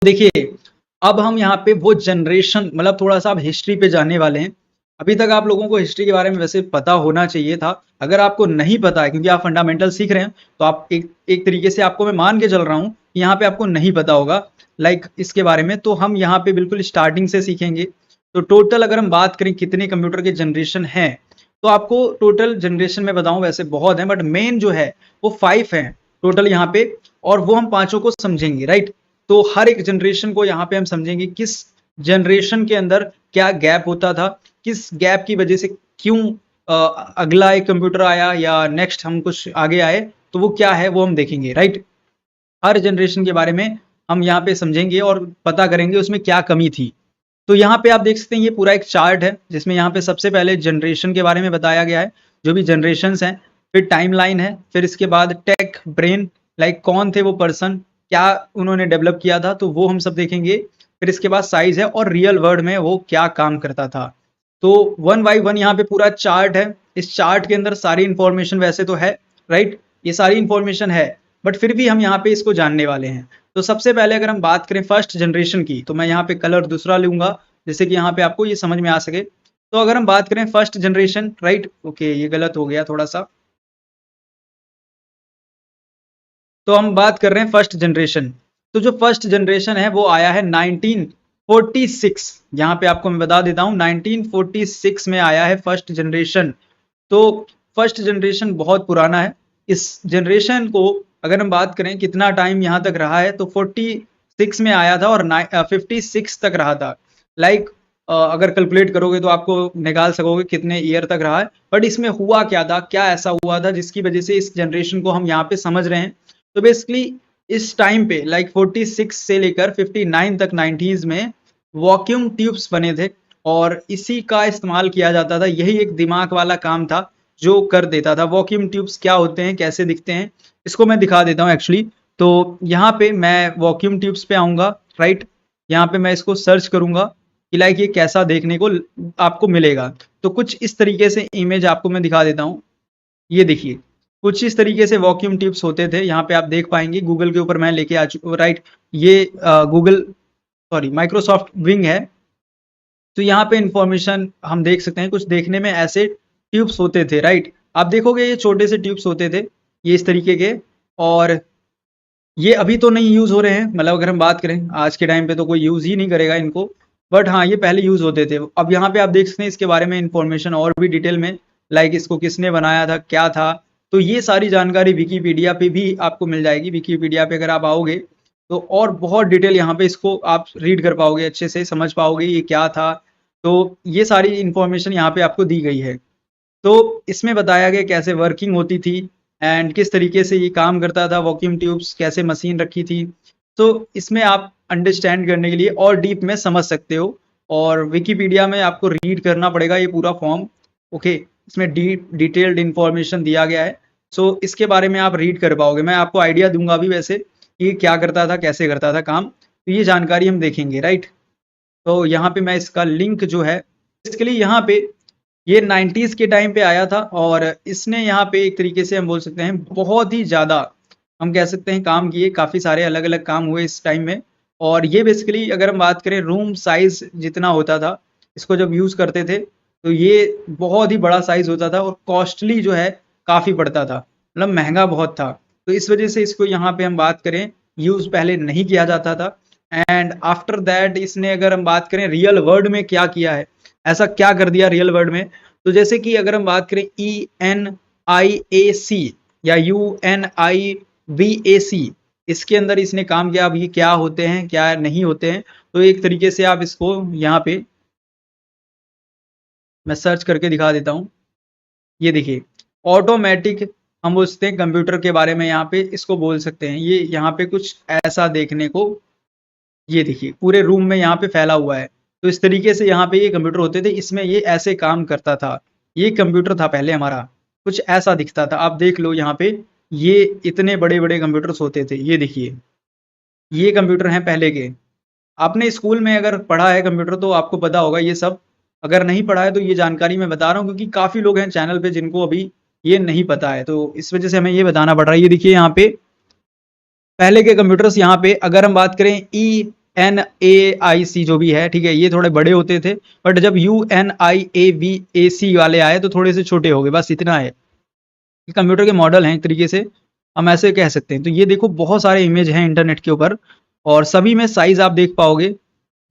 देखिए, अब हम यहाँ पे वो जनरेशन मतलब थोड़ा-सा अब हिस्ट्री पे जाने वाले हैं। अभी तक आप लोगों को हिस्ट्री के बारे में वैसे पता होना चाहिए था। अगर आपको नहीं पता है क्योंकि आप फंडामेंटल सीख रहे हैं, तो आप एक एक तरीके से आपको मैं मान के चल रहा हूँ कि यहाँ पे आपको नहीं पता होगा इसके बारे में, तो हम यहाँ पे बिल्कुल स्टार्टिंग से सीखेंगे। तो टोटल अगर हम बात करें कितने कंप्यूटर के जनरेशन हैं, तो आपको टोटल जनरेशन मैं बताऊँ वैसे बहुत हैं, बट मेन जो है वो 5 हैं टोटल यहाँ पे, और वो हम पाँचों को समझेंगे, राइट? तो हर एक जनरेशन को यहाँ पे हम समझेंगे किस जनरेशन के अंदर क्या गैप होता था, किस गैप की वजह से क्यों अगला एक कंप्यूटर आया या नेक्स्ट हम कुछ आगे आए, तो वो क्या है वो हम देखेंगे, राइट? हर जनरेशन के बारे में हम यहाँ पे समझेंगे और पता करेंगे उसमें क्या कमी थी। तो यहाँ पे आप देख सकते हैं ये पूरा एक चार्ट है जिसमें यहाँ पे सबसे पहले जनरेशन के बारे में बताया गया है, जो भी जनरेशन्स हैं, फिर टाइमलाइन है, फिर इसके बाद टेक ब्रेन, कौन थे वो पर्सन, क्या उन्होंने डेवलप किया था, तो वो हम सब देखेंगे। फिर इसके बाद साइज है और रियल वर्ल्ड में वो क्या काम करता था। तो वन बाई वन यहाँ पे पूरा चार्ट है। इस चार्ट के अंदर सारी इंफॉर्मेशन वैसे तो है, राइट? ये सारी इंफॉर्मेशन है, बट फिर भी हम यहाँ पे इसको जानने वाले हैं। तो सबसे पहले अगर हम बात करें फर्स्ट जनरेशन की, तो मैं यहाँ पे कलर दूसरा लूंगा जैसे कि यहाँ पे आपको ये समझ में आ सके। तो अगर हम बात करें फर्स्ट जनरेशन, राइट? ओके, ये गलत हो गया थोड़ा सा। तो हम बात कर रहे हैं फर्स्ट जनरेशन। तो जो फर्स्ट जनरेशन है वो आया है 1946। यहाँ पे आपको मैं बता देता हूँ 1946 में आया है फर्स्ट जनरेशन। तो फर्स्ट जनरेशन बहुत पुराना है। इस जनरेशन को अगर हम बात करें कितना टाइम यहाँ तक रहा है, तो 46 में आया था और 56 तक रहा था। अगर कैलकुलेट करोगे तो आपको निकाल सकोगे कितने ईयर तक रहा है। बट इसमें हुआ क्या था, क्या ऐसा हुआ था जिसकी वजह से इस जनरेशन को हम यहाँ पे समझ रहे हैं। तो बेसिकली इस टाइम पे 46 से लेकर 59 तक 90s में वॉक्यूम ट्यूब्स बने थे, और इसी का इस्तेमाल किया जाता था। यही एक दिमाग वाला काम था जो कर देता था। वॉक्यूम ट्यूब्स क्या होते हैं, कैसे दिखते हैं, इसको मैं दिखा देता हूँ एक्चुअली। तो यहाँ पे मैं वॉक्यूम ट्यूब्स पे आऊँगा, राइट? यहाँ पे मैं इसको सर्च करूँगा कि ये कैसा देखने को आपको मिलेगा। तो कुछ इस तरीके से इमेज आपको मैं दिखा देता हूँ। ये देखिए, कुछ इस तरीके से वॉक्यूम ट्यूब्स होते थे। यहाँ पे आप देख पाएंगे गूगल के ऊपर मैं लेके आ चुका हूँ, राइट? ये गूगल सॉरी माइक्रोसॉफ्ट विंग है। तो यहाँ पे इंफॉर्मेशन हम देख सकते हैं, कुछ देखने में ऐसे ट्यूब्स होते थे, राइट? आप देखोगे ये छोटे से ट्यूब्स होते थे, ये इस तरीके के। और ये अभी तो नहीं यूज हो रहे हैं, मतलब अगर हम बात करें आज के टाइम पे तो कोई यूज ही नहीं करेगा इनको। बट हाँ, ये पहले यूज होते थे। अब यहाँ पे आप देख सकते हैं इसके बारे में इंफॉर्मेशन और भी डिटेल में, इसको किसने बनाया था, क्या था। तो ये सारी जानकारी विकीपीडिया पे भी आपको मिल जाएगी। विकीपीडिया पे अगर आप आओगे तो और बहुत डिटेल यहाँ पे इसको आप रीड कर पाओगे, अच्छे से समझ पाओगे ये क्या था। तो ये सारी इंफॉर्मेशन यहाँ पे आपको दी गई है। तो इसमें बताया गया कैसे वर्किंग होती थी एंड किस तरीके से ये काम करता था, वॉक्यूम ट्यूब्स कैसे मशीन रखी थी। तो इसमें आप अंडरस्टैंड करने के लिए और डीप में समझ सकते हो, और विकीपीडिया में आपको रीड करना पड़ेगा ये पूरा फॉर्म। ओके, इसमें डिटेल्ड इंफॉर्मेशन दिया गया है। सो इसके बारे में आप रीड कर पाओगे। मैं आपको आइडिया दूंगा अभी वैसे कि क्या करता था, कैसे करता था काम, तो ये जानकारी हम देखेंगे, राइट? तो यहाँ पे मैं इसका लिंक जो है, इसके लिए यहाँ पे ये 90s के टाइम पे आया था, और इसने यहाँ पे एक तरीके से हम बोल सकते हैं बहुत ही ज़्यादा हम कह सकते हैं काम किए, काफ़ी सारे अलग अलग काम हुए इस टाइम में। और ये बेसिकली अगर हम बात करें रूम साइज जितना होता था, इसको जब यूज़ करते थे तो ये बहुत ही बड़ा साइज होता था और कॉस्टली जो है काफ़ी पड़ता था, मतलब महंगा बहुत था। तो इस वजह से इसको यहाँ पे हम बात करें यूज़ पहले नहीं किया जाता था। एंड आफ्टर दैट इसने अगर हम बात करें रियल वर्ल्ड में क्या किया है, ऐसा क्या कर दिया रियल वर्ल्ड में। तो जैसे कि अगर हम बात करें ENIAC या UNIVAC, इसके अंदर इसने काम किया। अब ये क्या होते हैं क्या नहीं होते हैं, तो एक तरीके से आप इसको यहाँ पे मैं सर्च करके दिखा देता हूँ। ये देखिए, ऑटोमेटिक हम बोलते हैं कंप्यूटर के बारे में, यहाँ पे इसको बोल सकते हैं। ये यहाँ पे कुछ ऐसा देखने को, ये देखिए पूरे रूम में यहाँ पे फैला हुआ है। तो इस तरीके से यहाँ पे ये कंप्यूटर होते थे, इसमें ये ऐसे काम करता था। ये कंप्यूटर था पहले हमारा, कुछ ऐसा दिखता था। आप देख लो यहाँ पे ये इतने बड़े बड़े कंप्यूटर्स होते थे। ये देखिए, ये कंप्यूटर हैं पहले के। आपने स्कूल में अगर पढ़ा है कंप्यूटर तो आपको पता होगा ये सब। अगर नहीं पढ़ा है तो ये जानकारी मैं बता रहा हूँ क्योंकि काफ़ी लोग हैं चैनल पे जिनको अभी ये नहीं पता है, तो इस वजह से हमें ये बताना पड़ रहा है। ये देखिए यहाँ पे पहले के कंप्यूटर्स, यहाँ पे अगर हम बात करें UNAIC जो भी है, ठीक है, ये थोड़े बड़े होते थे, बट जब UNIAVAC वाले आए तो थोड़े से छोटे हो गए, बस इतना है। कंप्यूटर के मॉडल हैं एक तरीके से, हम ऐसे कह सकते हैं। तो ये देखो बहुत सारे इमेज हैं इंटरनेट के ऊपर, और सभी में साइज आप देख पाओगे,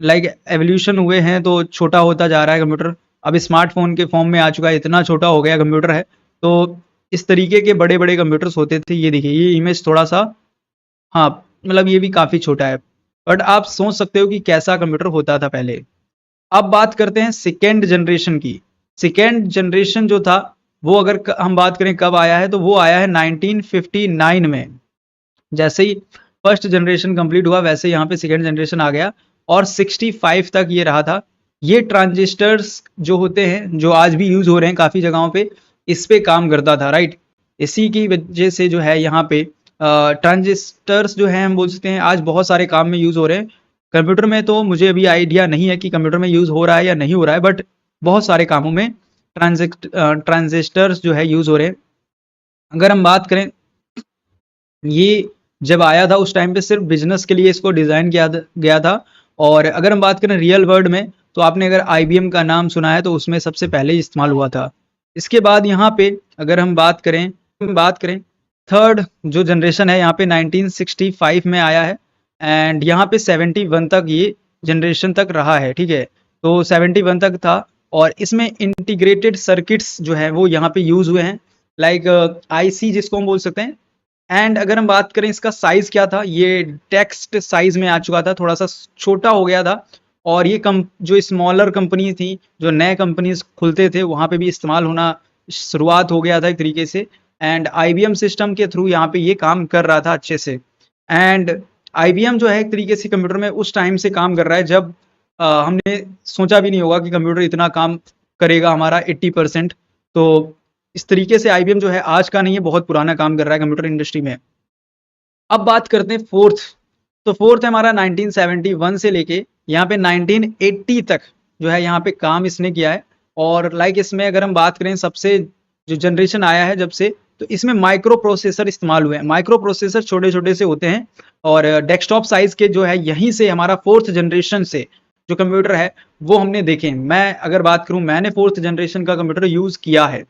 लाइक एवोल्यूशन हुए हैं तो छोटा होता जा रहा है कंप्यूटर, अब स्मार्टफोन के फॉर्म में आ चुका है, इतना छोटा हो गया कंप्यूटर है। तो इस तरीके के बड़े बड़े कंप्यूटर्स होते थे। ये देखिए, ये इमेज थोड़ा सा, हाँ, मतलब ये भी काफ़ी छोटा है, बट आप सोच सकते हो कि कैसा कंप्यूटर होता था पहले। अब बात करते हैं सेकेंड जनरेशन की। सेकेंड जनरेशन जो था वो, अगर हम बात करें कब आया है, तो वो आया है 1959 में। जैसे ही फर्स्ट जनरेशन कंप्लीट हुआ वैसे यहाँ पे सेकेंड जनरेशन आ गया, और 65 तक ये रहा था। ये ट्रांजिस्टर्स जो होते हैं, जो आज भी यूज हो रहे हैं काफ़ी जगहों पे, इस पे काम करता था, राइट। इसी की वजह से जो है यहाँ पे ट्रांजिस्टर्स जो है, हम बोल सकते हैं आज बहुत सारे काम में यूज हो रहे हैं। कंप्यूटर में तो मुझे अभी आइडिया नहीं है कि कंप्यूटर में यूज हो रहा है या नहीं हो रहा है, बट बहुत सारे कामों में ट्रांजिस्टर्स जो है यूज हो रहे हैं। अगर हम बात करें, ये जब आया था उस टाइम पे सिर्फ बिजनेस के लिए इसको डिज़ाइन किया गया था। और अगर हम बात करें रियल वर्ल्ड में, तो आपने अगर IBM का नाम सुना है तो उसमें सबसे पहले इस्तेमाल हुआ था। इसके बाद यहाँ पे अगर हम बात करें थर्ड जो जनरेशन है यहाँ पे 1965 में आया है, एंड यहाँ पे 71 तक ये जनरेशन तक रहा है, ठीक है। तो 71 तक था, और इसमें इंटीग्रेटेड सर्किट्स जो है वो यहाँ पे यूज हुए हैं, लाइक IC जिसको हम बोल सकते हैं। एंड अगर हम बात करें इसका साइज क्या था, ये टेक्स्ट साइज में आ चुका था, थोड़ा सा छोटा हो गया था। और ये जो स्मॉलर कंपनी थी, जो नए कंपनीज खुलते थे, वहाँ पे भी इस्तेमाल होना शुरुआत हो गया था एक तरीके से। एंड IBM सिस्टम के थ्रू यहाँ पे ये काम कर रहा था अच्छे से। एंड IBM जो है एक तरीके से कंप्यूटर में उस टाइम से काम कर रहा है जब हमने सोचा भी नहीं होगा कि कंप्यूटर इतना काम करेगा हमारा 80%। तो इस तरीके से IBM जो है आज का नहीं है, बहुत पुराना काम कर रहा है कंप्यूटर इंडस्ट्री में। अब बात करते हैं फोर्थ। तो फोर्थ है हमारा 1971 से लेके यहाँ पे 1980 तक जो है यहाँ पे काम इसने किया है। और लाइक इसमें अगर हम बात करें सबसे जो जनरेशन आया है जब से, तो इसमें माइक्रो प्रोसेसर इस्तेमाल हुए हैं। माइक्रो प्रोसेसर छोटे छोटे से होते हैं, और डेस्कटॉप साइज के जो है, यहीं से हमारा फोर्थ जनरेशन से जो कंप्यूटर है वो हमने देखे। मैं अगर बात करूं, मैंने फोर्थ जनरेशन का कंप्यूटर यूज किया है।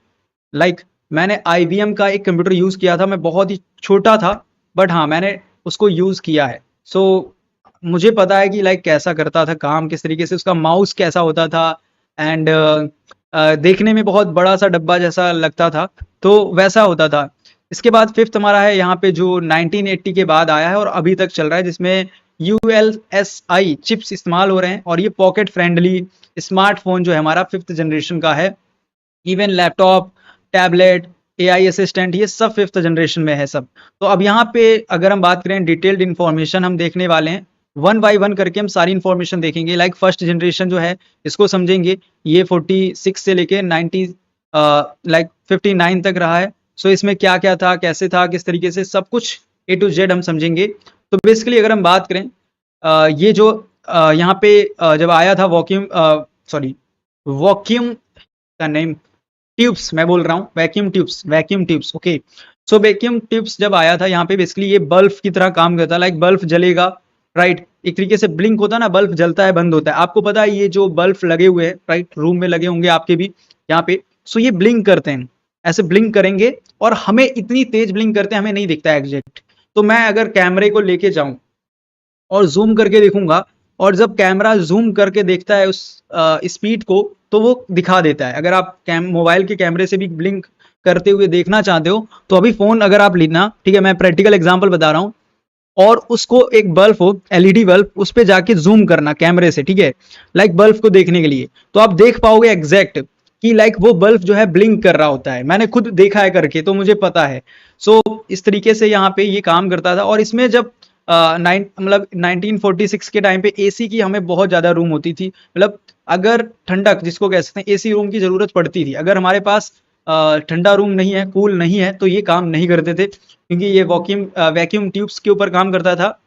लाइक मैंने IBM का एक कंप्यूटर यूज किया था, मैं बहुत ही छोटा था, बट हाँ मैंने उसको यूज किया है। सो मुझे पता है कि लाइक कैसा करता था काम, किस तरीके से उसका माउस कैसा होता था। एंड देखने में बहुत बड़ा सा डब्बा जैसा लगता था, तो वैसा होता था। इसके बाद फिफ्थ हमारा है यहाँ पे जो 1980 के बाद आया है और अभी तक चल रहा है, जिसमें ULSI चिप्स इस्तेमाल हो रहे हैं, और ये पॉकेट फ्रेंडली स्मार्टफोन जो है हमारा फिफ्थ जनरेशन का है। Even laptop, tablet, AI assistant, ये सब फिफ्थ जनरेशन में है सब। तो अब यहाँ पे अगर हम बात करें डिटेल्ड इन्फॉर्मेशन हम देखने वाले हैं, वन बाय वन करके हम सारी इन्फॉर्मेशन देखेंगे। लाइक फर्स्ट जनरेशन जो है इसको समझेंगे, ये 46 से लेके 90 लाइक 59 तक रहा है। सो इसमें क्या क्या था, कैसे था, किस तरीके से, सब कुछ A to Z हम समझेंगे। तो बेसिकली अगर हम बात करें, ये जो यहाँ पे जब आया था वॉक्यूम का नेम, ट्यूब्स मैं बोल रहा हूँ, वैक्यूम ट्यूब्स ओके। सो वैक्यूम ट्यूब्स जब आया था यहाँ पे, बेसिकली ये बल्ब की तरह काम करता है। लाइक बल्ब जलेगा, राइट, एक तरीके से ब्लिंक होता है ना, बल्ब जलता है बंद होता है। आपको पता है ये जो बल्ब लगे हुए हैं, राइट, रूम में लगे होंगे आपके भी यहाँ पे। सो ये ब्लिंक करते हैं, ऐसे ब्लिंक करेंगे, और हमें इतनी तेज ब्लिंक करते हैं हमें नहीं दिखता है एग्जैक्ट। तो मैं अगर कैमरे को लेके जाऊं और जूम करके देखूंगा, और जब कैमरा जूम करके देखता है उस स्पीड को, तो वो दिखा देता है। अगर आप मोबाइल के कैमरे से भी ब्लिंक करते हुए देखना चाहते हो, तो अभी फोन अगर आप लेना, ठीक है, मैं प्रैक्टिकल एग्जांपल बता रहा हूँ, और उसको एक बल्ब हो, LED बल्ब, उस पे जाके जूम करना कैमरे से, ठीक है, लाइक बल्ब को देखने के लिए, तो आप देख पाओगे एग्जैक्ट कि लाइक वो बल्ब जो है ब्लिंक कर रहा होता है। मैंने खुद देखा है करके, तो मुझे पता है। सो इस तरीके से यहाँ पे ये काम करता था। और इसमें जब 1946 के टाइम पे AC की हमें बहुत ज़्यादा रूम होती थी, मतलब अगर ठंडक जिसको कह सकते हैं, AC रूम की ज़रूरत पड़ती थी। अगर हमारे पास ठंडा रूम नहीं है, कूल नहीं है, तो ये काम नहीं करते थे, क्योंकि ये वैक्यूम ट्यूब्स के ऊपर काम करता था।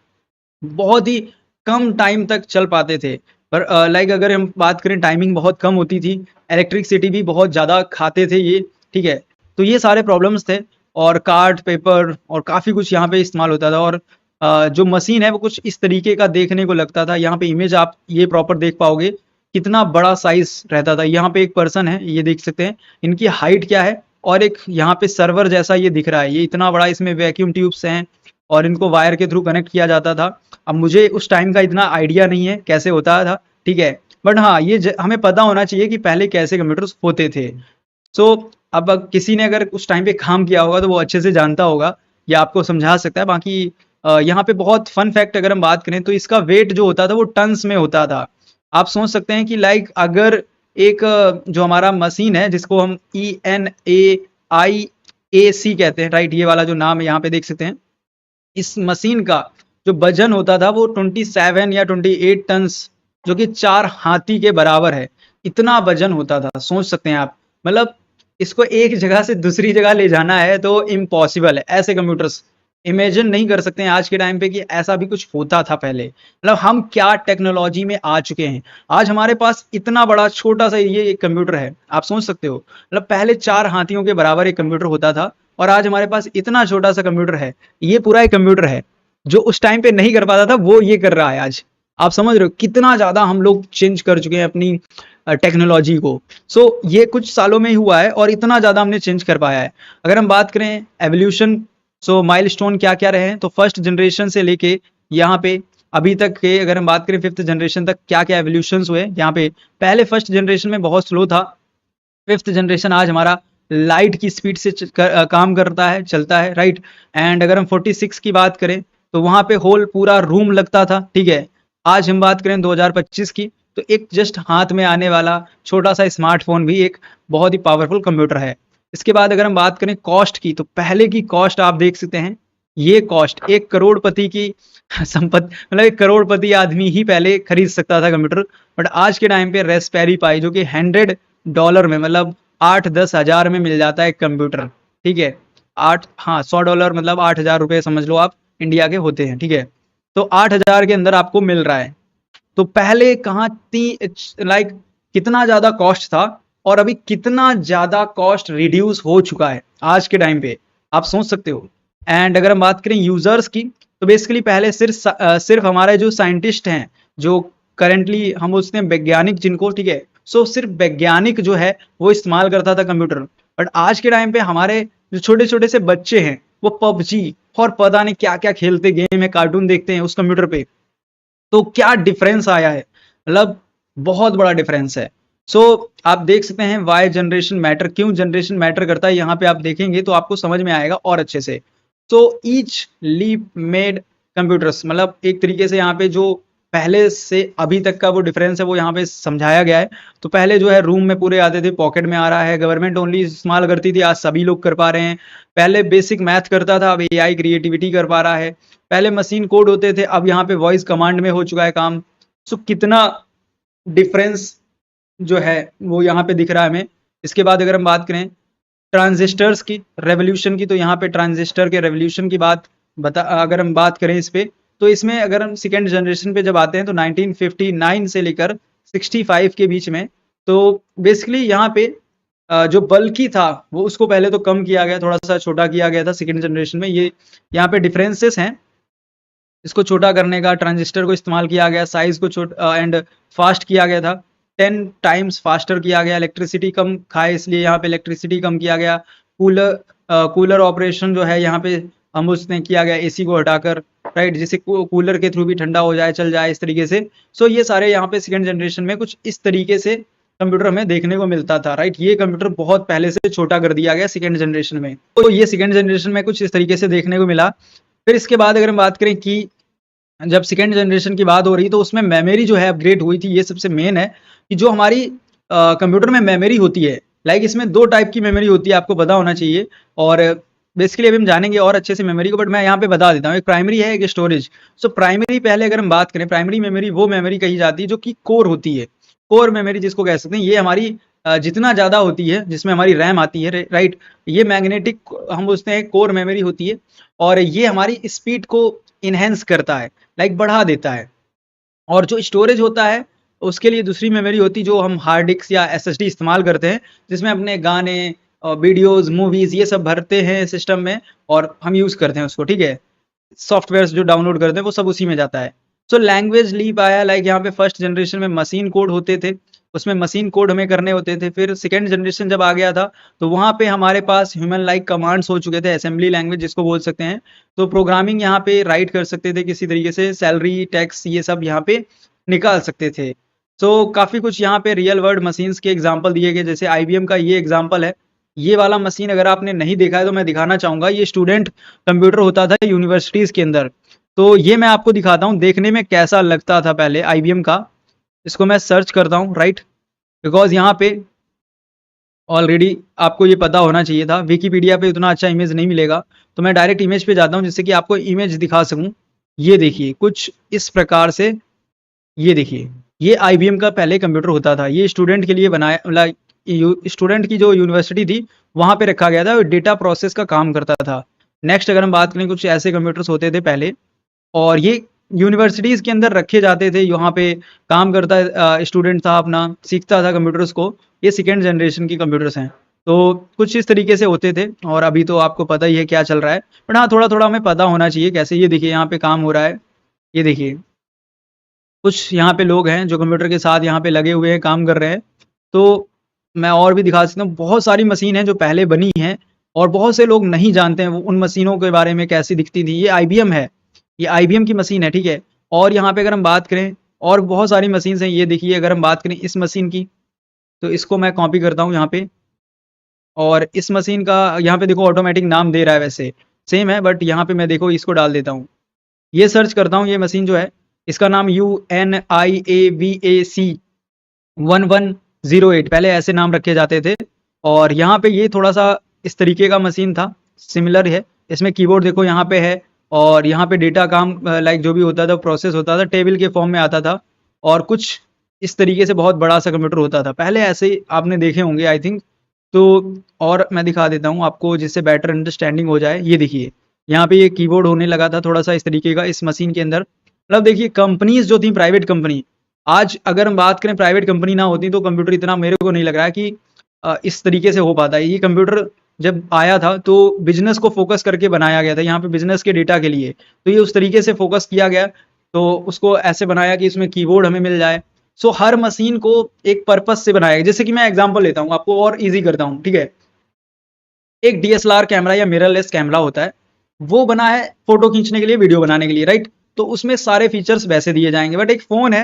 बहुत ही कम टाइम तक चल पाते थे। पर लाइक अगर हम बात करें, टाइमिंग बहुत कम होती थी, इलेक्ट्रिसिटी भी बहुत ज़्यादा खाते थे ये, ठीक है। तो ये सारे प्रॉब्लम्स थे, और कार्ड पेपर और काफ़ी कुछ यहाँ पे इस्तेमाल होता था। और जो मशीन है वो कुछ इस तरीके का देखने को लगता था। यहाँ पे इमेज आप ये प्रॉपर देख पाओगे, कितना बड़ा साइज रहता था। यहाँ पे एक पर्सन है, ये देख सकते हैं, इनकी हाइट क्या है, और एक यहाँ पे सर्वर जैसा ये दिख रहा है, ये इतना बड़ा, इसमें वैक्यूम ट्यूब्स हैं और इनको वायर के थ्रू कनेक्ट किया जाता था। अब मुझे उस टाइम का इतना आइडिया नहीं है कैसे होता था, ठीक है, बट हाँ ये हमें पता होना चाहिए कि पहले कैसे कंप्यूटर्स होते थे। सो अब किसी ने अगर उस टाइम पे काम किया होगा तो वो अच्छे से जानता होगा या आपको समझा सकता है। बाकी यहाँ पे बहुत फन फैक्ट अगर हम बात करें तो इसका वेट जो होता था वो टन्स में होता था। आप सोच सकते हैं कि लाइक अगर एक जो हमारा मशीन है जिसको हम ENAIAC कहते हैं, राइट, ये वाला जो नाम है यहाँ पे देख सकते हैं, इस मशीन का जो वजन होता था वो 27 या 28 टन्स, जो कि 4 हाथी के बराबर है। इतना वजन होता था, सोच सकते हैं आप। मतलब इसको एक जगह से दूसरी जगह ले जाना है तो इम्पॉसिबल है। ऐसे कंप्यूटर्स इमेजिन नहीं कर सकते हैं आज के टाइम पे कि ऐसा भी कुछ होता था पहले। मतलब हम क्या टेक्नोलॉजी में आ चुके हैं। आज हमारे पास इतना बड़ा छोटा सा ये एक कंप्यूटर है, आप सोच सकते हो। मतलब पहले 4 हाथियों के बराबर एक कंप्यूटर होता था और आज हमारे पास इतना छोटा सा कंप्यूटर है। ये पूरा एक कंप्यूटर है, जो उस टाइम पे नहीं कर पाता था वो ये कर रहा है आज। आप समझ रहे हो कितना ज्यादा हम लोग चेंज कर चुके हैं अपनी टेक्नोलॉजी को। सो ये कुछ सालों में ही हुआ है और इतना ज्यादा हमने चेंज कर पाया है। अगर हम बात करें एवोल्यूशन, सो माइलस्टोन क्या क्या रहे हैं, तो फर्स्ट जनरेशन से लेके यहाँ पे अभी तक के अगर हम बात करें 5th जनरेशन तक क्या क्या एवोल्यूशंस हुए यहाँ पे। पहले फर्स्ट जनरेशन में बहुत स्लो था, 5th जनरेशन आज हमारा लाइट की स्पीड से काम करता है, चलता है, राइट। एंड अगर हम 46 की बात करें तो वहां पे होल पूरा रूम लगता था, ठीक है। आज हम बात करें 2025 की, तो एक जस्ट हाथ में आने वाला छोटा सा स्मार्टफोन भी एक बहुत ही पावरफुल कंप्यूटर है। इसके बाद अगर हम बात करें कॉस्ट की, तो पहले की कॉस्ट आप देख सकते हैं, ये कॉस्ट 1 करोड़पति की संपत्ति, मतलब 1 करोड़पति आदमी ही पहले खरीद सकता था कंप्यूटर। बट आज के टाइम पे रेस्पेरी पाई जो कि $100 में, मतलब 8-10 हज़ार में मिल जाता है एक कंप्यूटर, ठीक है। 100 मतलब 8,000 रुपये समझ लो आप, इंडिया के होते हैं, ठीक है। तो 8,000 के अंदर आपको मिल रहा है। तो पहले कहाँ लाइक कितना ज्यादा कॉस्ट था और अभी कितना ज्यादा कॉस्ट रिड्यूस हो चुका है आज के टाइम पे, आप सोच सकते हो। एंड अगर हम बात करें यूजर्स की, तो बेसिकली पहले सिर्फ हमारे जो साइंटिस्ट हैं, जो करेंटली हम उसने वैज्ञानिक जिनको, ठीक है, सो सिर्फ वैज्ञानिक जो है वो इस्तेमाल करता था कंप्यूटर। बट आज के टाइम पे हमारे जो छोटे छोटे से बच्चे हैं वो पबजी और पता नहीं क्या क्या खेलते गेम है, कार्टून देखते हैं उस कंप्यूटर पे। तो क्या डिफरेंस आया है, मतलब बहुत बड़ा डिफरेंस है। सो आप देख सकते हैं वाई जनरेशन मैटर, क्यों जनरेशन मैटर करता है, यहाँ पे आप देखेंगे तो आपको समझ में आएगा और अच्छे से। तो ईच लीप मेड कंप्यूटर्स, मतलब एक तरीके से यहाँ पे जो पहले से अभी तक का वो डिफरेंस है वो यहाँ पे समझाया गया है। तो पहले जो है रूम में पूरे आते थे, पॉकेट में आ रहा है, गवर्नमेंट ओनली इस्तेमाल करती थी, आज सभी लोग कर पा रहे हैं। पहले बेसिक मैथ करता था, अब एआई क्रिएटिविटी कर पा रहा है। पहले मशीन कोड होते थे, अब यहाँ पे वॉइस कमांड में हो चुका है काम। सो कितना डिफरेंस जो है वो यहाँ पे दिख रहा है हमें। इसके बाद अगर हम बात करें ट्रांजिस्टर्स की रेवोल्यूशन की, तो यहाँ पे ट्रांजिस्टर के रेवोल्यूशन की बात अगर हम बात करें इस पे, तो इसमें अगर हम सेकेंड जनरेशन पे जब आते हैं तो 1959 से लेकर 65 के बीच में, तो बेसिकली यहाँ पे जो बल्कि था वो उसको पहले तो कम किया गया, थोड़ा सा छोटा किया गया था सेकेंड जनरेशन में। ये यहाँ पे डिफरेंसेस हैं, इसको छोटा करने का, ट्रांजिस्टर को इस्तेमाल किया गया, साइज को छोटा एंड फास्ट किया गया था, 10 टाइम्स फास्टर किया गया, इलेक्ट्रिसिटी कम खाए इसलिए यहाँ पे इलेक्ट्रिसिटी कम किया गया। कूलर ऑपरेशन जो है यहाँ पे हम उसने किया गया एसी को हटाकर, राइट, जिससे कूलर के थ्रू भी ठंडा हो जाए, चल जाए इस तरीके से। सो ये सारे यहाँ पे सेकेंड जनरेशन में कुछ इस तरीके से कंप्यूटर हमें देखने को मिलता था, राइट। ये कंप्यूटर बहुत पहले से छोटा कर दिया गया सेकेंड जनरेशन में, तो ये सेकेंड जनरेशन में कुछ इस तरीके से देखने को मिला। फिर इसके बाद अगर हम बात करें कि जब सेकेंड जनरेशन की बात हो रही तो उसमें मेमोरी जो है अपग्रेड हुई थी। ये सबसे मेन है कि जो हमारी कंप्यूटर में मेमोरी होती है, लाइक इसमें 2 टाइप की मेमोरी होती है, आपको पता होना चाहिए। और बेसिकली अभी हम जानेंगे और अच्छे से मेमोरी को, बट मैं यहाँ पे बता देता हूँ, एक प्राइमरी है, एक स्टोरेज। सो प्राइमरी पहले अगर हम बात करें, प्राइमरी मेमोरी वो मेमोरी कही जाती है जो कि कोर होती है, कोर मेमोरी जिसको कह सकते हैं। ये हमारी जितना ज़्यादा होती है, जिसमें हमारी रैम आती है, राइट, ये मैग्नेटिक हम बोलते हैं कोर मेमोरी होती है। और ये हमारी स्पीड को इनहेंस करता है, लाइक बढ़ा देता है। और जो स्टोरेज होता है उसके लिए दूसरी मेमोरी होती है जो हम हार्ड डिस्क या एसएसडी इस्तेमाल करते हैं, जिसमें अपने गाने, वीडियोस, मूवीज ये सब भरते हैं सिस्टम में और हम यूज करते हैं उसको, ठीक है। सॉफ्टवेयर जो डाउनलोड करते हैं वो सब उसी में जाता है। सो लैंग्वेज लीप आया, लाइक यहाँ पे फर्स्ट जनरेशन में मशीन कोड होते थे, उसमें मशीन कोड हमें करने होते थे। फिर सेकेंड जनरेशन जब आ गया था तो वहाँ पे हमारे पास ह्यूमन लाइक कमांड्स हो चुके थे, असेंबली लैंग्वेज जिसको बोल सकते हैं। तो प्रोग्रामिंग यहाँ पे राइट कर सकते थे किसी तरीके से, सैलरी टैक्स ये सब यहाँ पे निकाल सकते थे। तो काफ़ी कुछ यहाँ पे रियल वर्ल्ड मशीन्स के एग्जाम्पल दिए गए, जैसे IBM का ये एग्जाम्पल है। ये वाला मशीन अगर आपने नहीं देखा है तो मैं दिखाना चाहूँगा। ये स्टूडेंट कंप्यूटर होता था यूनिवर्सिटीज़ के अंदर। तो ये मैं आपको दिखाता हूँ देखने में कैसा लगता था पहले IBM का। इसको मैं सर्च करता हूँ, राइट, बिकॉज़ यहाँ पे ऑलरेडी आपको ये पता होना चाहिए था। विकिपीडिया पे उतना अच्छा इमेज नहीं मिलेगा, तो मैं डायरेक्ट इमेज पे जाता हूँ जिससे कि आपको इमेज दिखा सकूँ। ये देखिए कुछ इस प्रकार से, ये देखिए, ये IBM का पहले कंप्यूटर होता था। ये स्टूडेंट के लिए बनाया, लाइक स्टूडेंट की जो यूनिवर्सिटी थी वहाँ पे रखा गया था और डेटा प्रोसेस का काम करता था। नेक्स्ट अगर हम बात करें, कुछ ऐसे कंप्यूटर्स होते थे पहले, और ये यूनिवर्सिटीज़ के अंदर रखे जाते थे। यहाँ पे काम करता स्टूडेंट था अपना, सीखता था कंप्यूटर्स को। ये सेकेंड जनरेशन की कंप्यूटर्स हैं। तो कुछ इस तरीके से होते थे, और अभी तो आपको पता ही है क्या चल रहा है, बट हाँ थोड़ा थोड़ा हमें पता होना चाहिए कैसे। ये देखिए यहाँ पे काम हो रहा है, ये देखिए कुछ यहाँ पे लोग हैं जो कंप्यूटर के साथ यहाँ पे लगे हुए हैं, काम कर रहे हैं। तो मैं और भी दिखा सकता हूँ, बहुत सारी मशीन हैं जो पहले बनी हैं और बहुत से लोग नहीं जानते हैं वो उन मशीनों के बारे में कैसी दिखती थी। ये IBM है, ये IBM की मशीन है, ठीक है। और यहाँ पे अगर हम बात करें, और बहुत सारी मशीन हैं। ये देखिए अगर हम बात करें इस मशीन की, तो इसको मैं कॉपी करता हूँ यहाँ पे, और इस मशीन का यहाँ पे देखो ऑटोमेटिक नाम दे रहा है, वैसे सेम है, बट यहाँ पे मैं देखो इसको डाल देता हूँ। ये सर्च करता हूँ, ये मशीन जो है इसका नाम UNIAVAC1108, पहले ऐसे नाम रखे जाते थे। और यहाँ पे ये थोड़ा सा इस तरीके का मशीन था, सिमिलर है। इसमें कीबोर्ड देखो यहाँ पे है, और यहाँ पे डेटा काम लाइक जो भी होता था प्रोसेस होता था, टेबल के फॉर्म में आता था। और कुछ इस तरीके से बहुत बड़ा सा कंप्यूटर होता था पहले, ऐसे ही आपने देखे होंगे आई थिंक। तो और मैं दिखा देता हूँ आपको जिससे बेटर अंडरस्टैंडिंग हो जाए। ये देखिए यहाँ पे ये कीबोर्ड होने लगा था थोड़ा सा इस तरीके का इस मशीन के अंदर। मतलब देखिए कंपनीज जो थी प्राइवेट कंपनी, आज अगर हम बात करें प्राइवेट कंपनी ना होती तो कंप्यूटर इतना मेरे को नहीं लग रहा है कि इस तरीके से हो पाता है। ये कंप्यूटर जब आया था तो बिजनेस को फोकस करके बनाया गया था, यहाँ पे बिजनेस के डेटा के लिए। तो ये उस तरीके से फोकस किया गया, तो उसको ऐसे बनाया कि इसमें कीबोर्ड हमें मिल जाए। सो हर मशीन को एक पर्पस से बनाया गया। जैसे कि मैं एग्जांपल लेता हूँ आपको और इजी करता हूँ, ठीक है। एक DSLR कैमरा या मिररलेस कैमरा होता है, वो बना है फोटो खींचने के लिए, वीडियो बनाने के लिए, राइट। तो उसमें सारे फीचर्स वैसे दिए जाएंगे। बट एक फोन है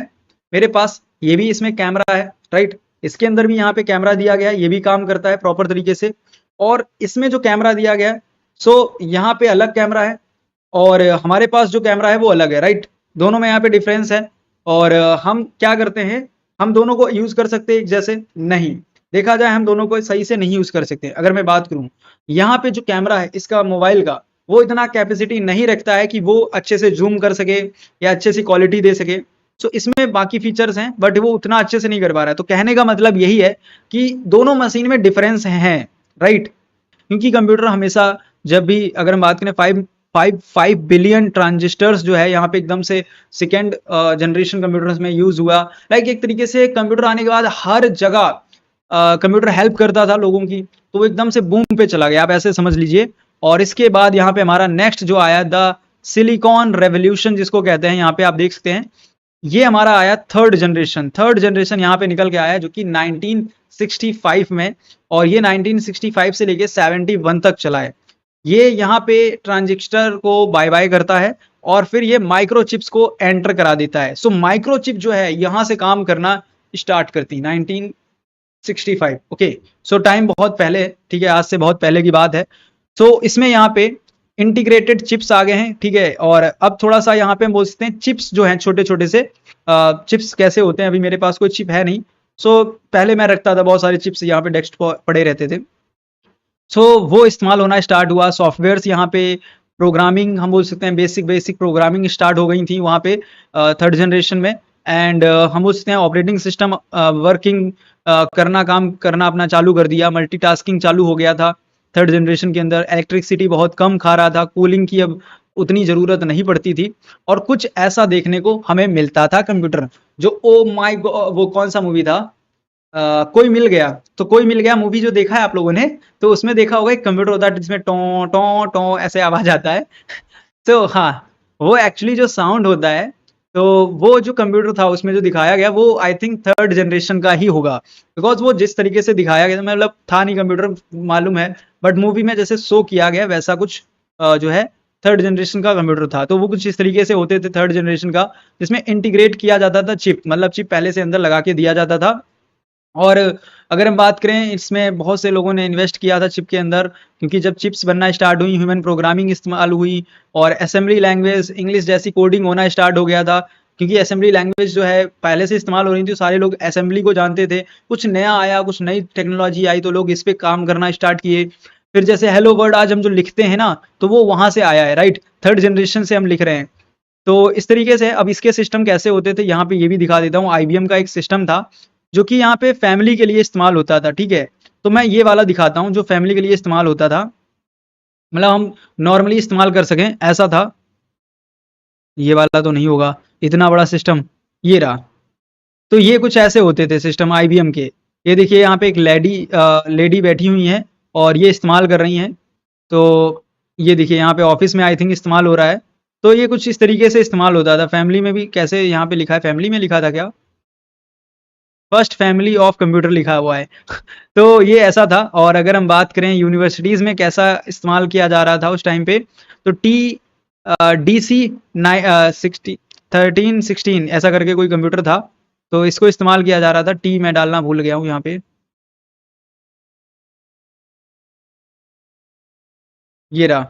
मेरे पास, ये भी इसमें कैमरा है, राइट। इसके अंदर भी यहाँ पे कैमरा दिया गया है, ये भी काम करता है प्रॉपर तरीके से। और इसमें जो कैमरा दिया गया है, सो यहाँ पे अलग कैमरा है, और हमारे पास जो कैमरा है वो अलग है, राइट। दोनों में यहाँ पे डिफरेंस है। और हम क्या करते हैं, हम दोनों को यूज कर सकते हैं एक जैसे? नहीं, देखा जाए हम दोनों को सही से नहीं यूज कर सकते। अगर मैं बात करूं, यहाँ पे जो कैमरा है इसका मोबाइल का, वो इतना कैपेसिटी नहीं रखता है कि वो अच्छे से जूम कर सके या अच्छे से क्वालिटी दे सके। सो इसमें बाकी फीचर्स हैं बट वो उतना अच्छे से नहीं कर पा रहा है। तो कहने का मतलब यही है कि दोनों मशीन में डिफरेंस हैं, राइट। क्योंकि कंप्यूटर हमेशा, जब भी अगर हम बात करें, 5 बिलियन ट्रांजिस्टर्स जो है यहाँ पे एकदम से सेकेंड जनरेशन कंप्यूटर्स में यूज हुआ। लाइक एक तरीके से कंप्यूटर आने के बाद हर जगह कंप्यूटर हेल्प करता था लोगों की, तो वो एकदम से बूम पे चला गया, आप ऐसे समझ लीजिए। और इसके बाद यहाँ पे हमारा नेक्स्ट जो आया, द सिलिकॉन रेवोल्यूशन जिसको कहते हैं, यहाँ पे आप देख सकते हैं ये हमारा आया थर्ड जनरेशन यहाँ पे निकल के आया, जो कि 1965 में। और ये 1965 से लेके 71 तक चला है। ये यहाँ पे ट्रांजिस्टर को बाय बाय करता है और फिर ये माइक्रोचिप्स को एंटर करा देता है। सो माइक्रोचिप जो है यहाँ से काम करना स्टार्ट करती 1965। ओके, सो टाइम बहुत पहले, ठीक है, आज से बहुत पहले की बात है। सो इसमें यहाँ पे इंटीग्रेटेड चिप्स आ गए हैं, ठीक है। और अब थोड़ा सा यहाँ पे हम बोल सकते हैं चिप्स जो हैं छोटे छोटे से, चिप्स कैसे होते हैं। अभी मेरे पास कोई चिप है नहीं, सो पहले मैं रखता था बहुत सारे चिप्स यहाँ पे डेस्क पड़े रहते थे। सो वो इस्तेमाल होना स्टार्ट हुआ। सॉफ्टवेयर्स यहाँ पे, प्रोग्रामिंग हम बोल सकते हैं, बेसिक बेसिक प्रोग्रामिंग स्टार्ट हो गई थी वहाँ पे थर्ड जनरेशन में। एंड हम बोल सकते हैं ऑपरेटिंग सिस्टम वर्किंग काम करना अपना चालू कर दिया, मल्टीटास्किंग चालू हो गया था थर्ड जनरेशन के अंदर। इलेक्ट्रिसिटी बहुत कम खा रहा था, कूलिंग की अब उतनी ज़रूरत नहीं पड़ती थी। और कुछ ऐसा देखने को हमें मिलता था कंप्यूटर, जो ओ माय गॉड, वो कौन सा मूवी था, कोई मिल गया। तो कोई मिल गया मूवी जो देखा है आप लोगों ने, तो उसमें देखा होगा एक कंप्यूटर होता है जिसमें टो टो टो ऐसे आवाज आता है। तो हाँ, वो एक्चुअली जो साउंड होता है, तो वो जो कंप्यूटर था उसमें जो दिखाया गया वो आई थिंक थर्ड जनरेशन का ही होगा। बिकॉज़ वो जिस तरीके से दिखाया गया था, मतलब था नहीं कंप्यूटर मालूम है, बट मूवी में जैसे शो किया गया वैसा कुछ जो है थर्ड जनरेशन का कंप्यूटर था। तो वो कुछ इस तरीके से होते थे थर्ड जनरेशन का, जिसमें इंटीग्रेट किया जाता था चिप, मतलब चिप पहले से अंदर लगा के दिया जाता था। और अगर हम बात करें, इसमें बहुत से लोगों ने इन्वेस्ट किया था चिप के अंदर, क्योंकि जब चिप्स बनना स्टार्ट हुई, ह्यूमन प्रोग्रामिंग इस्तेमाल हुई और असेंबली लैंग्वेज इंग्लिश जैसी कोडिंग होना स्टार्ट हो गया था। क्योंकि असेंबली लैंग्वेज जो है पहले से इस्तेमाल हो रही थी, तो सारे लोग असेंबली को जानते थे। कुछ नया आया, कुछ नई टेक्नोलॉजी आई, तो लोग इस पे काम करना स्टार्ट किए। फिर जैसे हेलो वर्ड आज हम जो लिखते हैं ना, तो वो वहां से आया है, राइट? थर्ड जनरेशन से हम लिख रहे हैं। तो इस तरीके से अब इसके सिस्टम कैसे होते थे, यहाँ पे ये भी दिखा देता हूँ। आईबीएम का एक सिस्टम था जो कि यहाँ पे फैमिली के लिए इस्तेमाल होता था, ठीक है? तो मैं ये वाला दिखाता हूँ जो फैमिली के लिए इस्तेमाल होता था, मतलब हम नॉर्मली इस्तेमाल कर सकें, ऐसा था। ये वाला तो नहीं होगा, इतना बड़ा सिस्टम। ये रहा। तो ये कुछ ऐसे होते थे सिस्टम आईबीएम के। ये देखिए यहाँ पे एक लेडी बैठी हुई हैं और ये इस्तेमाल कर रही हैं। तो ये देखिए यहाँ पे ऑफिस में आई थिंक इस्तेमाल हो रहा है। तो ये कुछ इस तरीके से इस्तेमाल होता था। फैमिली में भी कैसे यहाँ पे लिखा है, फैमिली में लिखा था क्या? फर्स्ट फैमिली ऑफ कंप्यूटर लिखा हुआ है। तो ये ऐसा था। और अगर हम बात करें यूनिवर्सिटीज़ में कैसा इस्तेमाल किया जा रहा था उस टाइम पे, तो डी सी 1316 ऐसा करके कोई कंप्यूटर था, तो इसको इस्तेमाल किया जा रहा था। टी मैं डालना भूल गया हूँ यहाँ पे। ये रहा।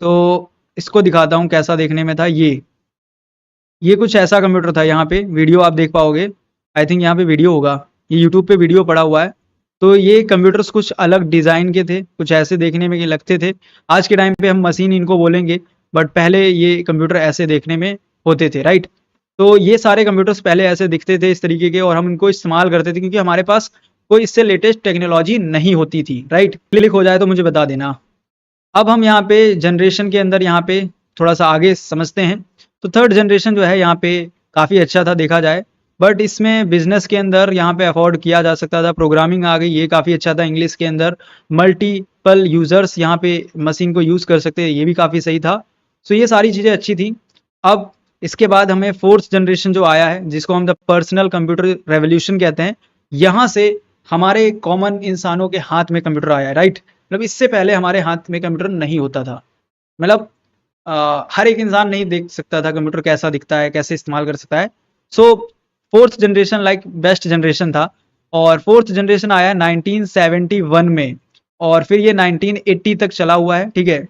तो इसको दिखाता हूँ कैसा देखने में था। ये कुछ ऐसा कंप्यूटर था। यहाँ पे वीडियो आप देख पाओगे, आई थिंक यहाँ पे वीडियो होगा, ये यूट्यूब पे वीडियो पड़ा हुआ है। तो ये कंप्यूटर्स कुछ अलग डिज़ाइन के थे, कुछ ऐसे देखने में ये लगते थे। आज के टाइम पे हम मशीन इनको बोलेंगे, बट पहले ये कंप्यूटर ऐसे देखने में होते थे, राइट? तो ये सारे कंप्यूटर्स पहले ऐसे दिखते थे इस तरीके के, और हम इनको इस्तेमाल करते थे क्योंकि हमारे पास कोई इससे लेटेस्ट टेक्नोलॉजी नहीं होती थी, राइट? क्लिक हो जाए तो मुझे बता देना। अब हम यहाँ पे जनरेशन के अंदर यहाँ पे थोड़ा सा आगे समझते हैं। तो थर्ड जनरेशन जो है यहाँ पे काफ़ी अच्छा था देखा जाए, बट इसमें बिजनेस के अंदर यहाँ पे अफोर्ड किया जा सकता था। प्रोग्रामिंग आ गई, ये काफ़ी अच्छा था। इंग्लिश के अंदर मल्टीपल यूजर्स यहाँ पे मशीन को यूज़ कर सकते हैं, ये भी काफ़ी सही था। सो ये सारी चीज़ें अच्छी थी। अब इसके बाद हमें फोर्थ जनरेशन जो आया है, जिसको हम द पर्सनल कंप्यूटर रेवोल्यूशन कहते हैं, यहाँ से हमारे कॉमन इंसानों के हाथ में कंप्यूटर आया है, राइट? मतलब इससे पहले हमारे हाथ में कंप्यूटर नहीं होता था। मतलब हर एक इंसान नहीं देख सकता था कंप्यूटर कैसा दिखता है, कैसे इस्तेमाल कर सकता है। So fourth generation like best generation था। और फोर्थ जनरेशन आया 1971 में, और फिर ये 1980 तक चला हुआ है, ठीक है?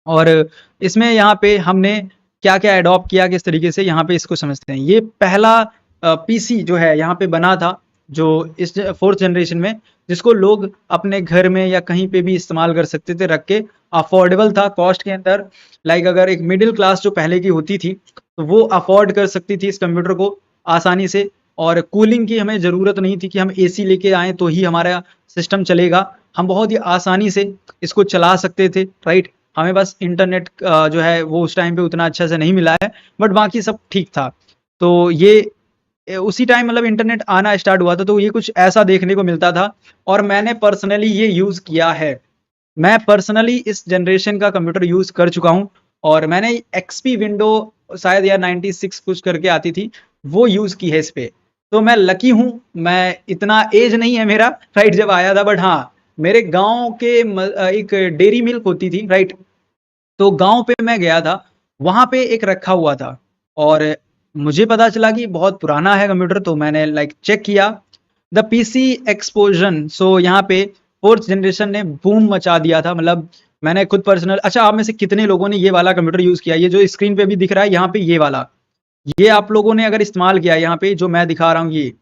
और इसमें यहाँ पे हमने क्या-क्या एडॉप्ट किया, किस तरीके से, यहाँ पे इसको समझते हैं। ये पहला पीसी जो है यहाँ पे बना था, जो इस फोर्थ जनरेशन में, जिसको लोग अपने घर में या कहीं पे भी इस्तेमाल कर सकते थे रख के। अफोर्डेबल था कॉस्ट के अंदर। लाइक अगर एक मिडिल क्लास जो पहले की होती थी, तो वो अफोर्ड कर सकती थी इस कंप्यूटर को आसानी से। और कूलिंग की हमें ज़रूरत नहीं थी कि हम एसी लेके आएँ तो ही हमारा सिस्टम चलेगा। हम बहुत ही आसानी से इसको चला सकते थे, राइट? हमें बस इंटरनेट जो है वो उस टाइम पे उतना अच्छा से नहीं मिला है, बट बाकी सब ठीक था। तो ये उसी टाइम मतलब इंटरनेट आना स्टार्ट हुआ था, तो ये कुछ ऐसा देखने को मिलता था। और मैंने पर्सनली ये यूज़ किया है। मैं पर्सनली इस जनरेशन का कंप्यूटर यूज़ कर चुका हूँ। और मैंने एक्सपी विंडो शायद या 96 कुछ करके आती थी, वो यूज़ की है इस पे। तो मैं लकी हूँ। मैं इतना एज नहीं है मेरा, राइट, जब आया था, बट हाँ, मेरे गाँव के एक डेयरी मिल्क होती थी, राइट? तो गाँव पे मैं गया था, वहाँ पे एक रखा हुआ था, और मुझे पता चला कि बहुत पुराना है कंप्यूटर, तो मैंने लाइक चेक किया द पीसी एक्सपोजन। सो यहाँ पे फोर्थ जनरेशन ने बूम मचा दिया था। मतलब मैंने खुद पर्सनल, अच्छा, आप में से कितने लोगों ने ये वाला कंप्यूटर यूज़ किया? ये जो स्क्रीन पे भी दिख रहा है यहाँ पे, ये वाला, ये आप लोगों ने अगर इस्तेमाल किया है, यहाँ पे जो मैं दिखा रहा हूँ, ये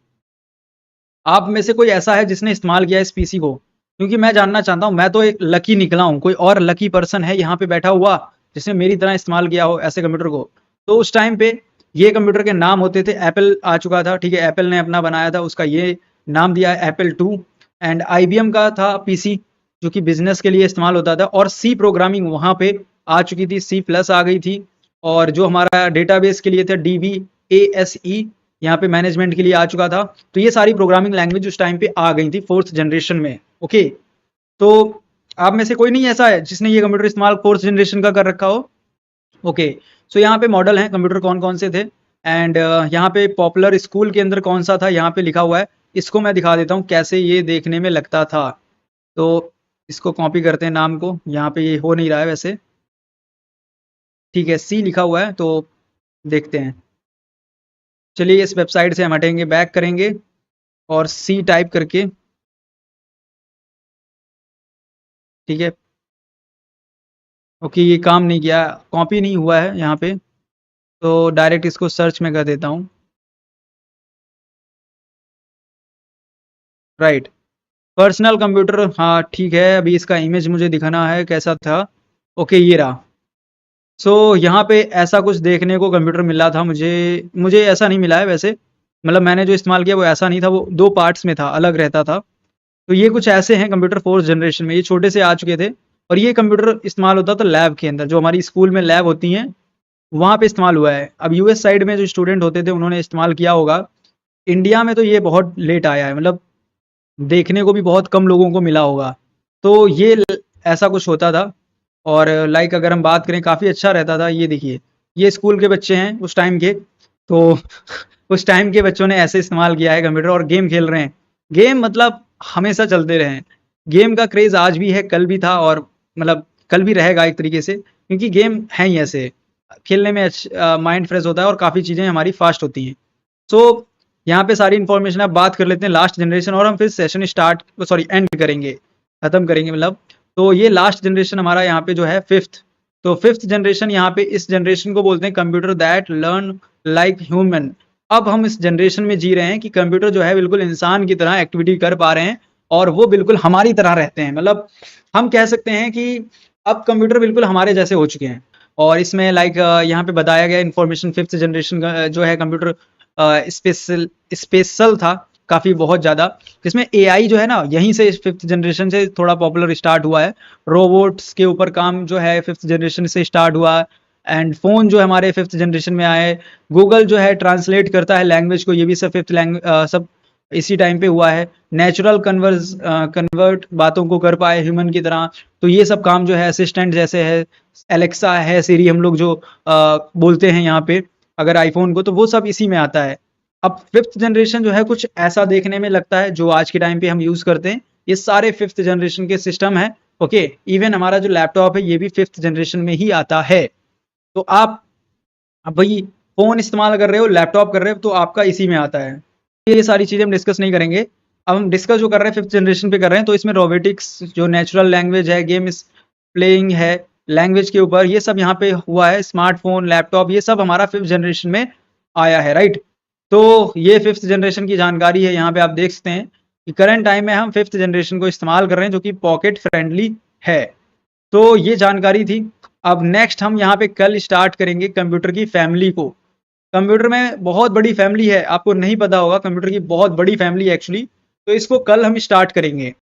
आप में से कोई ऐसा है जिसने इस्तेमाल किया है इस पीसी को? क्योंकि मैं जानना चाहता हूँ, मैं तो एक लकी निकला हूँ, कोई और लकी पर्सन है यहाँ पे बैठा हुआ जिसने मेरी तरह इस्तेमाल किया हो ऐसे कंप्यूटर को? तो उस टाइम पे ये कंप्यूटर के नाम होते थे, एप्पल आ चुका था, ठीक है? एप्पल ने अपना बनाया था, उसका ये नाम दिया है एप्पल 2। एंड आईबीएम का था पीसी, जो कि बिजनेस के लिए इस्तेमाल होता था। और सी प्रोग्रामिंग वहाँ पे आ चुकी थी, सी प्लस आ गई थी। और जो हमारा डेटाबेस के लिए था, डीबी एएसई, यहाँ पे मैनेजमेंट के लिए आ चुका था। तो ये सारी प्रोग्रामिंग लैंग्वेज उस टाइम पे आ गई थी फोर्थ जनरेशन में, ओके? तो आप में से कोई नहीं ऐसा है जिसने ये कंप्यूटर इस्तेमाल फोर्थ जनरेशन का कर रखा हो? ओके, सो यहाँ पे मॉडल हैं कंप्यूटर कौन कौन से थे, एंड यहाँ पे पॉपुलर स्कूल के अंदर कौन सा था यहाँ पे लिखा हुआ है। इसको मैं दिखा देता हूँ कैसे ये देखने में लगता था। तो इसको कॉपी करते हैं नाम को, यहाँ पे ये हो नहीं रहा है वैसे, ठीक है, सी लिखा हुआ है तो देखते हैं। चलिए इस वेबसाइट से हम हटेंगे, बैक करेंगे और सी टाइप करके, ठीक है। ओके, ये काम नहीं किया, कॉपी नहीं हुआ है यहाँ पे, तो डायरेक्ट इसको सर्च में कर देता हूँ। राइट, पर्सनल कंप्यूटर, हाँ ठीक है, अभी इसका इमेज मुझे दिखाना है कैसा था। ओके, ये रहा। सो यहाँ पे ऐसा कुछ देखने को कंप्यूटर मिला था मुझे, मुझे ऐसा नहीं मिला है वैसे, मतलब मैंने जो इस्तेमाल किया वो ऐसा नहीं था, वो दो पार्ट्स में था, अलग रहता था। तो ये कुछ ऐसे हैं कंप्यूटर फोर्थ जनरेशन में, ये छोटे से आ चुके थे। और ये कंप्यूटर इस्तेमाल होता था लैब के अंदर, जो हमारी स्कूल में लैब होती हैं वहाँ पे इस्तेमाल हुआ है। अब यूएस साइड में जो स्टूडेंट होते थे उन्होंने इस्तेमाल किया होगा। इंडिया में तो ये बहुत लेट आया है, मतलब देखने को भी बहुत कम लोगों को मिला होगा। तो ये ऐसा कुछ होता था। और लाइक अगर हम बात करें, काफ़ी अच्छा रहता था। ये देखिए, ये स्कूल के बच्चे हैं उस टाइम के, तो उस टाइम के बच्चों ने ऐसे इस्तेमाल किया है कंप्यूटर और गेम खेल रहे हैं। गेम मतलब हमेशा चलते रहे हैं। गेम का क्रेज़ आज भी है, कल भी था, और मतलब कल भी रहेगा एक तरीके से, क्योंकि गेम हैं ही ऐसे। खेलने में माइंड फ्रेश होता है और काफ़ी चीज़ें हमारी फास्ट होती हैं। सो यहाँ पे सारी इन्फॉर्मेशन आप बात कर लेते हैं लास्ट जनरेशन, और हम फिर सेशन स्टार्ट, सॉरी एंड करेंगे, खत्म करेंगे मतलब। तो ये लास्ट जनरेशन हमारा यहाँ पे जो है फिफ्थ। तो फिफ्थ जनरेशन, यहाँ पे इस जनरेशन को बोलते हैं computer that learn like human. अब हम इस जनरेशन में जी रहे हैं कि कंप्यूटर जो है बिल्कुल इंसान की तरह एक्टिविटी कर पा रहे हैं, और वो बिल्कुल हमारी तरह रहते हैं। मतलब हम कह सकते हैं कि अब कंप्यूटर बिल्कुल हमारे जैसे हो चुके हैं। और इसमें लाइक यहाँ पे बताया गया इन्फॉर्मेशन, फिफ्थ जनरेशन का जो है कंप्यूटर स्पेशल स्पेशल था काफ़ी, बहुत ज़्यादा। जिसमें एआई जो है ना, यहीं से फिफ्थ जनरेशन से थोड़ा पॉपुलर स्टार्ट हुआ है। रोबोट्स के ऊपर काम जो है फिफ्थ जनरेशन से स्टार्ट हुआ। एंड फ़ोन जो हमारे फिफ्थ जनरेशन में आए। गूगल जो है ट्रांसलेट करता है लैंग्वेज को, ये भी सब फिफ्थ लैंग्वेज सब इसी टाइम पे हुआ है। नेचुरल कन्वर्ट बातों को कर पाए ह्यूमन की तरह। तो ये सब काम जो है असिस्टेंट जैसे है, एलेक्सा है, सीरी हम लोग जो बोलते हैं यहाँ पे अगर आईफोन को, तो वो सब इसी में आता है। अब फिफ्थ जनरेशन जो है कुछ ऐसा देखने में लगता है जो आज के टाइम पे हम यूज़ करते हैं। ये सारे फिफ्थ जनरेशन के सिस्टम है। ओके, इवन हमारा जो लैपटॉप है ये भी फिफ्थ जनरेशन में ही आता है। तो आप, अब भाई फ़ोन इस्तेमाल कर रहे हो, लैपटॉप कर रहे हो, तो आपका इसी में आता है। ये सारी चीज़ें हम डिस्कस नहीं करेंगे। अब हम डिस्कस जो कर रहे हैं फिफ्थ जनरेशन पे कर रहे हैं, तो इसमें रोबोटिक्स जो नेचुरल लैंग्वेज है, गेम प्लेइंग है, लैंग्वेज के ऊपर ये सब यहाँ पे हुआ है। स्मार्टफोन, लैपटॉप, ये सब हमारा फिफ्थ जनरेशन में आया है, राइट। तो ये फिफ्थ जनरेशन की जानकारी है। यहाँ पे आप देख सकते हैं कि करंट टाइम में हम फिफ्थ जनरेशन को इस्तेमाल कर रहे हैं, जो कि पॉकेट फ्रेंडली है। तो ये जानकारी थी। अब नेक्स्ट हम यहाँ पे कल स्टार्ट करेंगे कंप्यूटर की फैमिली को। कंप्यूटर में बहुत बड़ी फैमिली है, आपको नहीं पता होगा, कंप्यूटर की बहुत बड़ी फैमिली है एक्चुअली। तो इसको कल हम स्टार्ट करेंगे।